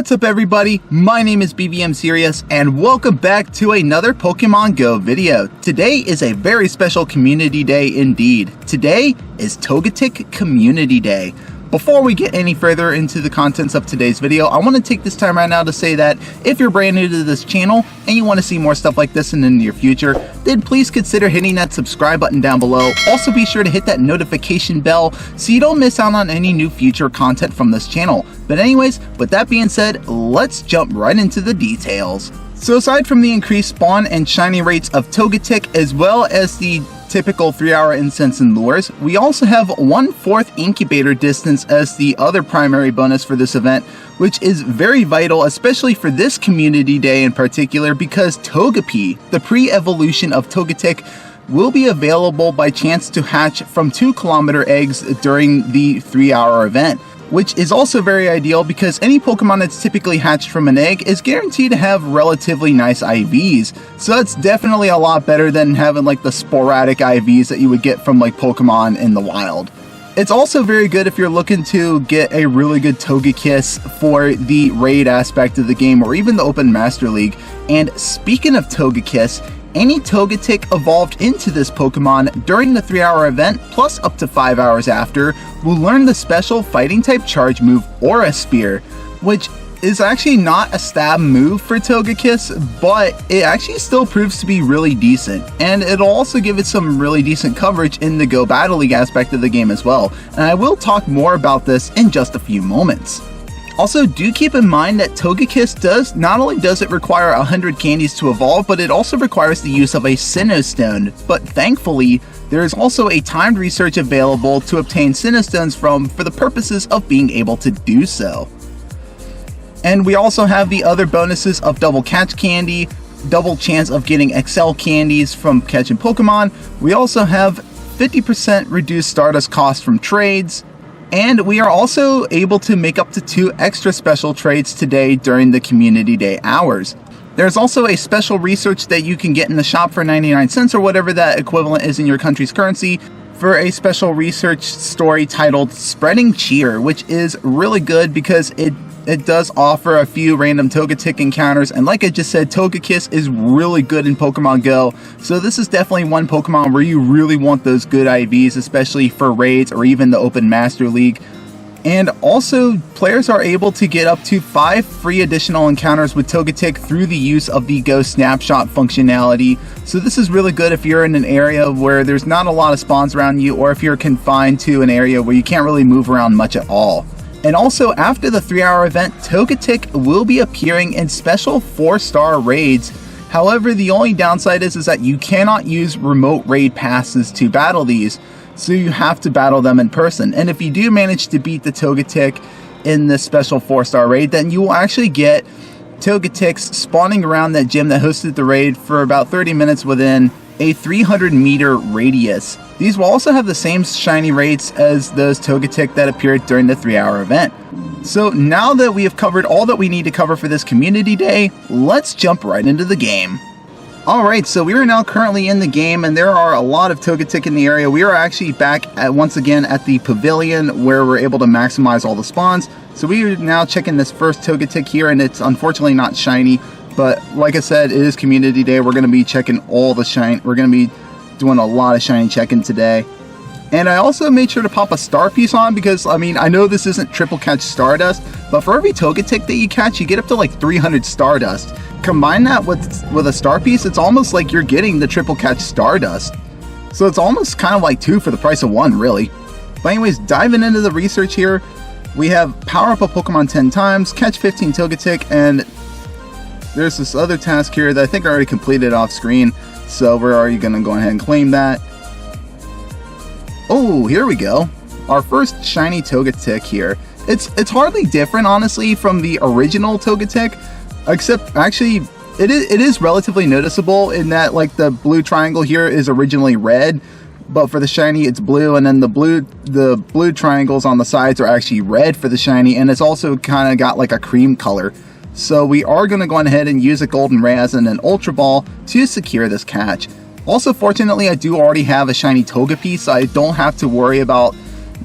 What's up everybody, my name is BVMSerious and welcome back to another Pokemon Go video. Today is a very special community day indeed. Today is Togetic Community Day. Before we get any further into the contents of today's video, I want to take this time right now to say that if you're brand new to this channel and you want to see more stuff like this in the near future, then please consider hitting that subscribe button down below. Also be sure to hit that notification bell so you don't miss out on any new future content from this channel. But anyways, with that being said, let's jump right into the details. So aside from the increased spawn and shiny rates of Togetic as well as the typical 3-hour incense and lures, we also have 1/4 incubator distance as the other primary bonus for this event, which is very vital, especially for this community day in particular, because Togepi, the pre-evolution of Togetic, will be available by chance to hatch from 2-kilometer eggs during the 3-hour event, which is also very ideal because any Pokemon that's typically hatched from an egg is guaranteed to have relatively nice IVs. So that's definitely a lot better than having like the sporadic IVs that you would get from like Pokemon in the wild. It's also very good if you're looking to get a really good Togekiss for the raid aspect of the game or even the Open Master League. And speaking of Togekiss, any Togetic evolved into this Pokemon during the 3-hour event, plus up to 5 hours after, will learn the special fighting type charge move Aura Spear, which is actually not a stab move for Togekiss, but it actually still proves to be really decent, and it'll also give it some really decent coverage in the Go Battle League aspect of the game as well, and I will talk more about this in just a few moments. Also, do keep in mind that Togekiss not only does it require 100 candies to evolve, but it also requires the use of a Sinnoh Stone. But thankfully, there is also a timed research available to obtain Sinnoh Stones from for the purposes of being able to do so. And we also have the other bonuses of double catch candy, double chance of getting XL candies from catching Pokemon. We also have 50% reduced Stardust cost from trades. And we are also able to make up to 2 extra special trades today during the Community Day hours. There's also a special research that you can get in the shop for 99 cents or whatever that equivalent is in your country's currency for a special research story titled Spreading Cheer, which is really good because it does offer a few random Togetic encounters, and like I just said, Togekiss is really good in Pokemon Go, so this is definitely one Pokemon where you really want those good IVs, especially for raids or even the Open Master League. And also, players are able to get up to 5 free additional encounters with Togetic through the use of the Go Snapshot functionality, so this is really good if you're in an area where there's not a lot of spawns around you, or if you're confined to an area where you can't really move around much at all. And also, after the 3-hour event, Togetic will be appearing in special 4-star raids. However, the only downside is that you cannot use remote raid passes to battle these, so you have to battle them in person. And if you do manage to beat the Togetic in this special 4-star raid, then you will actually get Togetics spawning around that gym that hosted the raid for about 30 minutes within a 300-meter radius. These will also have the same shiny rates as those Togetic that appeared during the 3-hour event. So now that we have covered all that we need to cover for this community day, let's jump right into the game. Alright, so we are now currently in the game and there are a lot of Togetic in the area. We are actually back once again at the pavilion where we're able to maximize all the spawns. So we are now checking this first Togetic here, and it's unfortunately not shiny. But like I said, it is community day. We're going to be checking all the shine. We're going to be doing a lot of shiny checking today. And I also made sure to pop a star piece on because, I mean, I know this isn't triple catch Stardust, but for every Togetic that you catch, you get up to like 300 Stardust. Combine that with a star piece, it's almost like you're getting the triple catch Stardust. So it's almost kind of like 2 for the price of 1, really. But anyways, diving into the research here, we have power up a Pokemon 10 times, catch 15 Togetic, and there's this other task here that I think I already completed off screen, so we're already going to go ahead and claim that. Oh, here we go. Our first shiny Togetic here. It's hardly different, honestly, from the original Togetic, except actually it is relatively noticeable in that like the blue triangle here is originally red, but for the shiny it's blue, and then the blue triangles on the sides are actually red for the shiny, and it's also kind of got like a cream color. So we are going to go ahead and use a Golden Raz and an Ultra Ball to secure this catch. Also, fortunately, I do already have a shiny Togepi, so I don't have to worry about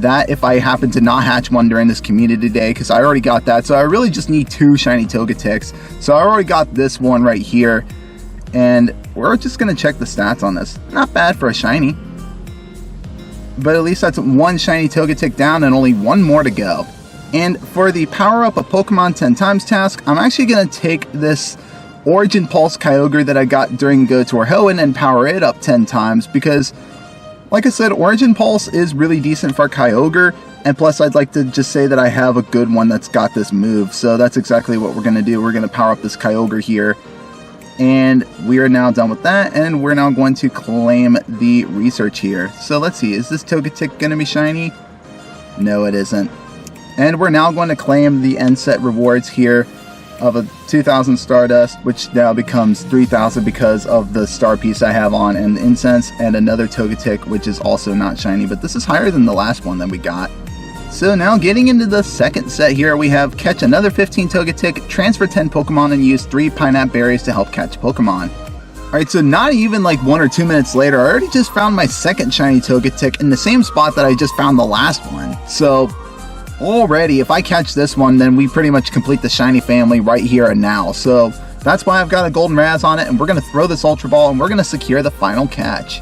that if I happen to not hatch one during this community day, because I already got that. So I really just need 2 shiny Togeticks. So I already got this one right here, and we're just going to check the stats on this. Not bad for a shiny, but at least that's 1 shiny Togetic down and only 1 more to go. And for the power up a Pokemon 10 times task, I'm actually going to take this Origin Pulse Kyogre that I got during Go Tour Hoenn and power it up 10 times, because like I said, Origin Pulse is really decent for Kyogre, and plus I'd like to just say that I have a good one that's got this move, so that's exactly what we're going to do. We're going to power up this Kyogre here, and we are now done with that, and we're now going to claim the research here. So let's see, is this Togetic going to be shiny? No, it isn't. And we're now going to claim the end set rewards here of a 2,000 Stardust, which now becomes 3,000 because of the star piece I have on and the incense, and another Togetic, which is also not shiny, but this is higher than the last one that we got. So now getting into the second set here, we have catch another 15 Togetic, transfer 10 Pokemon, and use 3 Pineapple Berries to help catch Pokemon. Alright, so not even like 1 or 2 minutes later, I already just found my second shiny Togetic in the same spot that I just found the last one. So already, if I catch this one, then we pretty much complete the shiny family right here and now. So that's why I've got a golden Raz on it, and we're going to throw this Ultra Ball, and we're going to secure the final catch.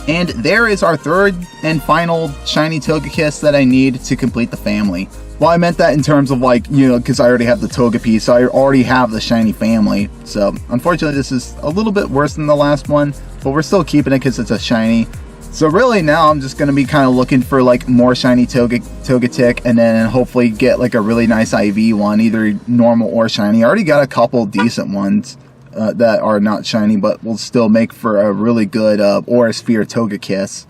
And there is our third and final shiny Togekiss that I need to complete the family. Well, I meant that in terms of like, you know, because I already have the Togepi, so I already have the shiny family. So unfortunately, this is a little bit worse than the last one, but we're still keeping it because it's a shiny. So really now I'm just going to be kind of looking for like more shiny Togetic, and then hopefully get like a really nice IV one, either normal or shiny. I already got a couple decent ones that are not shiny, but will still make for a really good Aura Sphere Togekiss.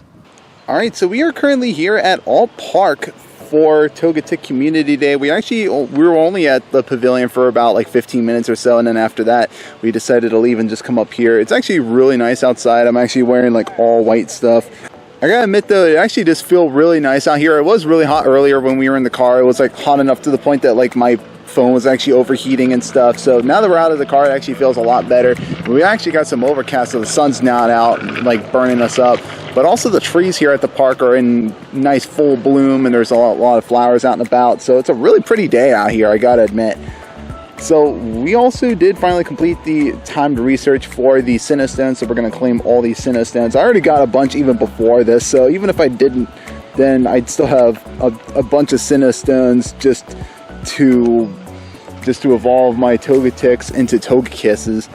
Alright, so we are currently here at All Park for Togetic Community Day. We were only at the pavilion for about like 15 minutes or so, and then after that we decided to leave and just come up here. It's actually really nice outside. I'm actually wearing like all white stuff. I gotta admit though, it actually just feels really nice out here. It was really hot earlier when we were in the car. It was like hot enough to the point that like my phone was actually overheating and stuff. So now that we're out of the car, it actually feels a lot better. We actually got some overcast, so the sun's not out like burning us up. But also the trees here at the park are in nice full bloom, and there's a lot of flowers out and about. So it's a really pretty day out here, I gotta admit. So we also did finally complete the timed research for the Sinnoh Stones, so we're going to claim all these Sinnoh Stones. I already got a bunch even before this, so even if I didn't, then I'd still have a bunch of Sinnoh Stones just to evolve my Togeticks into Togekisses.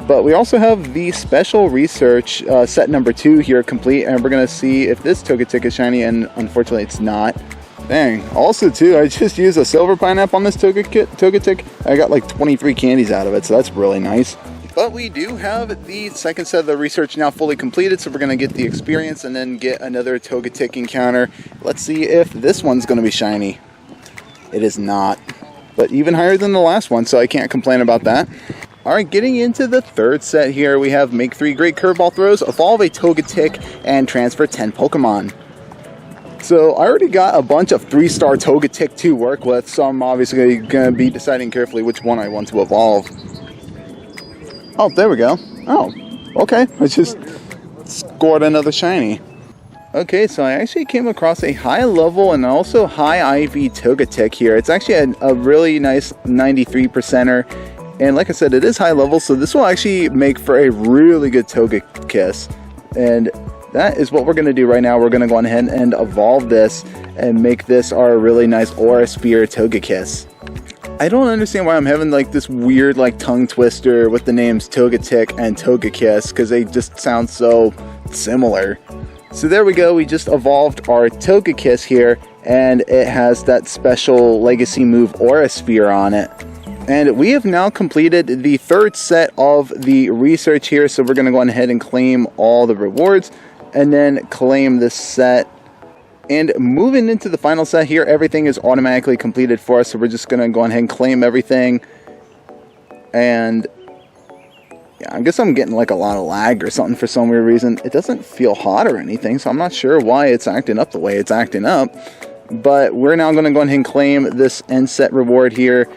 But we also have the special research set number 2 here complete, and we're going to see if this Togetic is shiny, and unfortunately it's not. Dang. Also too, I just used a silver pineapple on this Togetic. I got like 23 candies out of it, so that's really nice. But we do have the second set of the research now fully completed, so we're going to get the experience and then get another Togetic encounter. Let's see if this one's going to be shiny. It is not, but even higher than the last one, so I can't complain about that. Alright, getting into the third set here, we have make 3 great curveball throws, evolve a Togetic, and transfer 10 Pokemon. So I already got a bunch of 3-star Togetic to work with, so I'm obviously going to be deciding carefully which one I want to evolve. Oh, there we go. Oh, okay. I just scored another shiny. Okay, so I actually came across a high level and also high IV Togetic here. It's actually a really nice 93%er. And like I said, it is high level, so this will actually make for a really good Togekiss. And that is what we're going to do right now. We're going to go ahead and evolve this and make this our really nice Aura Sphere Togekiss. I don't understand why I'm having like this weird like tongue twister with the names Togetic and Togekiss, because they just sound so similar. So there we go, we just evolved our Togekiss here, and it has that special legacy move Aura Sphere on it. And we have now completed the third set of the research here, so we're going to go ahead and claim all the rewards, and then claim this set. And moving into the final set here, everything is automatically completed for us, so we're just going to go ahead and claim everything. And yeah, I guess I'm getting like a lot of lag or something for some weird reason. It doesn't feel hot or anything, so I'm not sure why it's acting up the way it's acting up. But we're now going to go ahead and claim this end set reward here.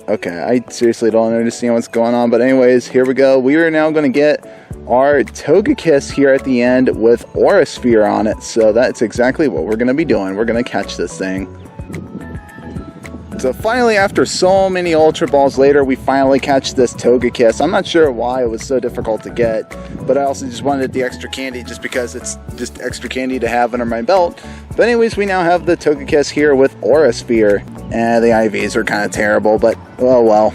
Okay, I seriously don't understand what's going on, but anyways, here we go. We are now going to get our Togekiss here at the end with Aura Sphere on it. So that's exactly what we're going to be doing. We're going to catch this thing. So finally, after so many Ultra Balls later, we finally catch this Togekiss. I'm not sure why it was so difficult to get, but I also just wanted the extra candy just because it's just extra candy to have under my belt. But anyways, we now have the Togekiss here with Aura Sphere. And the IVs are kind of terrible, but oh well.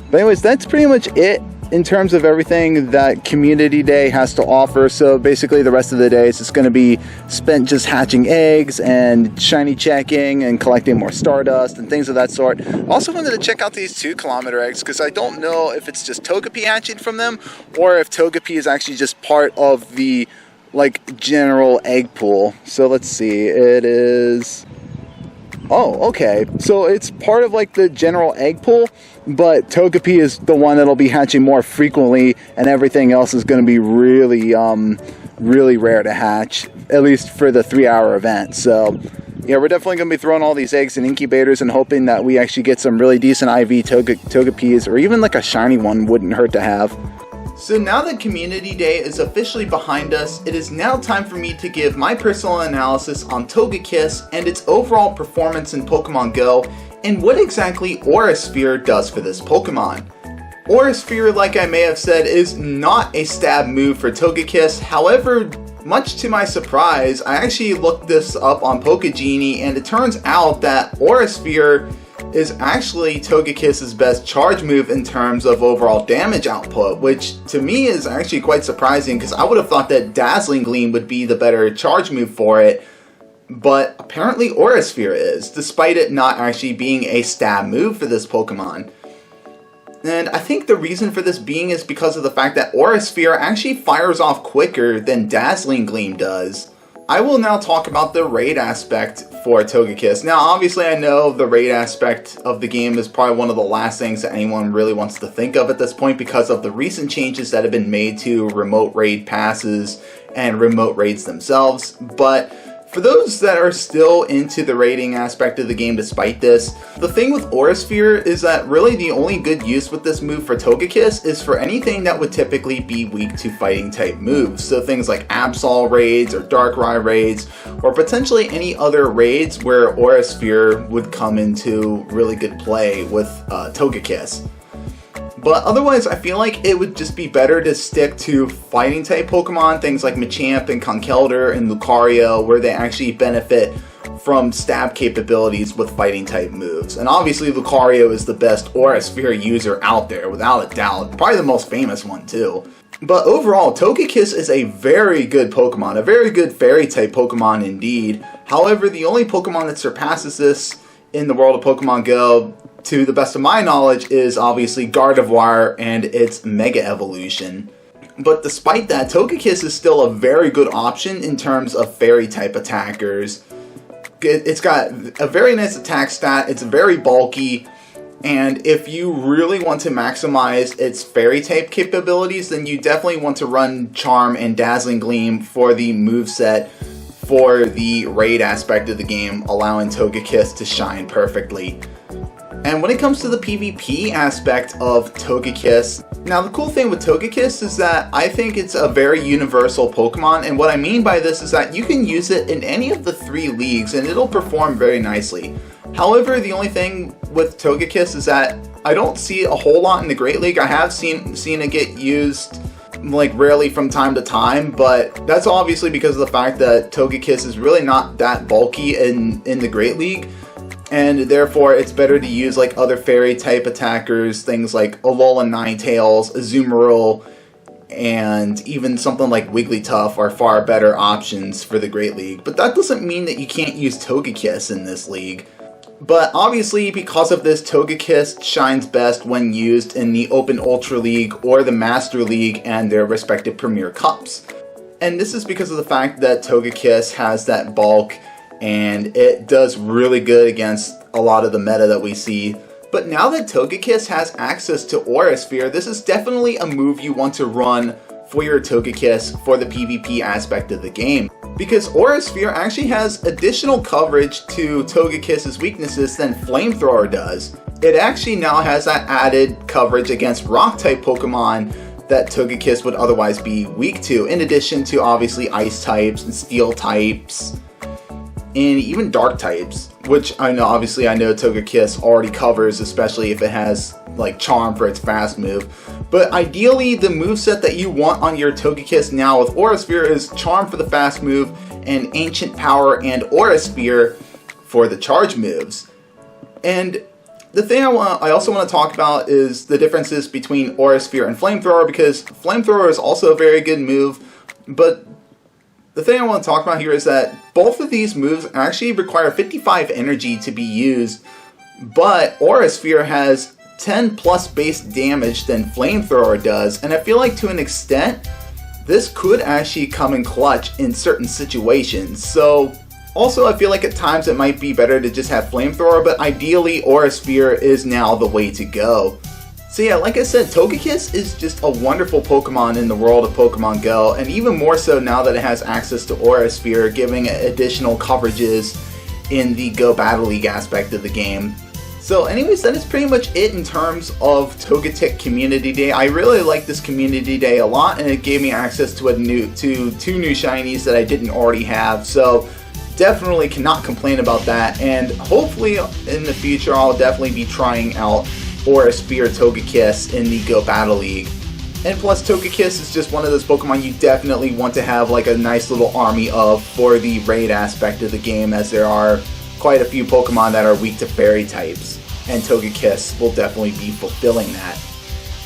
But anyways, that's pretty much it in terms of everything that Community Day has to offer. So basically the rest of the day is just going to be spent just hatching eggs and shiny checking and collecting more Stardust and things of that sort. I also wanted to check out these 2-kilometer eggs because I don't know if it's just Togepi hatching from them or if Togepi is actually just part of the like general egg pool. So let's see, it is... Oh, okay. So it's part of like the general egg pool, but Togepi is the one that'll be hatching more frequently, and everything else is going to be really, really rare to hatch, at least for the 3-hour event. So, yeah, we're definitely going to be throwing all these eggs in incubators and hoping that we actually get some really decent IV Togepis, or even like a shiny one wouldn't hurt to have. So now that Community Day is officially behind us, it is now time for me to give my personal analysis on Togekiss and its overall performance in Pokemon Go, and what exactly Aura Sphere does for this Pokemon. Aura Sphere, like I may have said, is not a stab move for Togekiss. However, much to my surprise, I actually looked this up on Pokegenie, and it turns out that Aura Sphere is actually Togekiss's best charge move in terms of overall damage output, which to me is actually quite surprising because I would have thought that Dazzling Gleam would be the better charge move for it, but apparently Aura Sphere is, despite it not actually being a stab move for this Pokemon. And I think the reason for this being is because of the fact that Aura Sphere actually fires off quicker than Dazzling Gleam does. I will now talk about the raid aspect for Togekiss. Now, obviously, I know the raid aspect of the game is probably one of the last things that anyone really wants to think of at this point because of the recent changes that have been made to remote raid passes and remote raids themselves. But for those that are still into the raiding aspect of the game despite this, the thing with Aura Sphere is that really the only good use with this move for Togekiss is for anything that would typically be weak to fighting type moves. So things like Absol raids or Darkrai raids, or potentially any other raids where Aura Sphere would come into really good play with Togekiss. But otherwise, I feel like it would just be better to stick to fighting type Pokemon, things like Machamp and Conkeldurr and Lucario, where they actually benefit from stab capabilities with fighting type moves. And obviously Lucario is the best Aura Sphere user out there, without a doubt. Probably the most famous one too. But overall, Togekiss is a very good Pokemon, a very good fairy type Pokemon indeed. However, the only Pokemon that surpasses this in the world of Pokemon Go, to the best of my knowledge, is obviously Gardevoir and its Mega Evolution. But despite that, Togekiss is still a very good option in terms of fairy type attackers. It's got a very nice attack stat, it's very bulky, and if you really want to maximize its fairy type capabilities, then you definitely want to run Charm and Dazzling Gleam for the moveset for the raid aspect of the game, allowing Togekiss to shine perfectly. And when it comes to the PvP aspect of Togekiss, now the cool thing with Togekiss is that I think it's a very universal Pokemon, and what I mean by this is that you can use it in any of the 3 leagues and it'll perform very nicely. However, the only thing with Togekiss is that I don't see a whole lot in the Great League. I have seen it get used like rarely from time to time, but that's obviously because of the fact that Togekiss is really not that bulky in the Great League. And therefore, it's better to use like other fairy type attackers, things like Alolan Ninetales, Azumarill, and even something like Wigglytuff are far better options for the Great League. But that doesn't mean that you can't use Togekiss in this league. But obviously, because of this, Togekiss shines best when used in the Open Ultra League or the Master League and their respective Premier Cups. And this is because of the fact that Togekiss has that bulk, and it does really good against a lot of the meta that we see. But now that Togekiss has access to Aura Sphere, this is definitely a move you want to run for your Togekiss for the PvP aspect of the game. Because Aura Sphere actually has additional coverage to Togekiss's weaknesses than Flamethrower does. It actually now has that added coverage against Rock-type Pokemon that Togekiss would otherwise be weak to, in addition to obviously ice types and steel types and even dark types, which I know Togekiss already covers, especially if it has like Charm for its fast move. But ideally, the moveset that you want on your Togekiss now with Aura Sphere is Charm for the fast move and Ancient Power and Aura Sphere for the charge moves. And the thing I also want to talk about is the differences between Aura Sphere and Flamethrower, because Flamethrower is also a very good move, but the thing I want to talk about here is that both of these moves actually require 55 energy to be used, but Aura Sphere has 10 plus base damage than Flamethrower does, and I feel like to an extent, this could actually come in clutch in certain situations. So, also I feel like at times it might be better to just have Flamethrower, but ideally Aura Sphere is now the way to go. So yeah, like I said, Togekiss is just a wonderful Pokemon in the world of Pokemon Go, and even more so now that it has access to Aura Sphere, giving it additional coverages in the Go Battle League aspect of the game. So anyways, that is pretty much it in terms of Togetic Community Day. I really like this Community Day a lot, and it gave me access to two new shinies that I didn't already have, so definitely cannot complain about that. And hopefully in the future I'll definitely be trying out Aura Sphere Togekiss in the Go Battle League. And plus, Togekiss is just one of those Pokemon you definitely want to have like a nice little army of for the raid aspect of the game, as there are quite a few Pokemon that are weak to fairy types, and Togekiss will definitely be fulfilling that.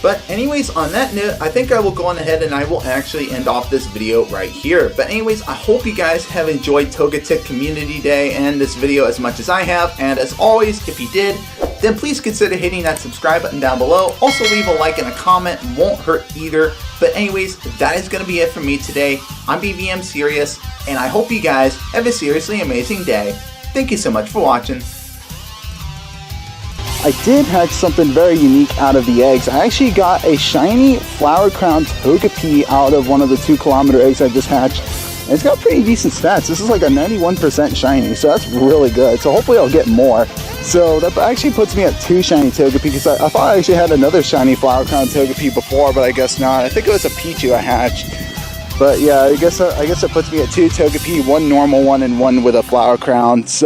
But anyways, on that note, I think I will go on ahead and I will actually end off this video right here. But anyways, I hope you guys have enjoyed Togetic Community Day and this video as much as I have. And as always, if you did, then please consider hitting that subscribe button down below. Also leave a like and a comment, won't hurt either. But anyways, that is going to be it for me today. I'm BVMSerious, and I hope you guys have a seriously amazing day. Thank you so much for watching. I did hatch something very unique out of the eggs. I actually got a shiny Flower Crown Togepi out of one of the 2-kilometer eggs I just hatched. And it's got pretty decent stats. This is like a 91% shiny, so that's really good. So hopefully I'll get more. So that actually puts me at 2 shiny Togepi, because I thought I actually had another shiny Flower Crown Togepi before, but I guess not. I think it was a Pichu I hatched. But yeah, I guess it puts me at 2 Togepi, 1 normal one and 1 with a Flower Crown. So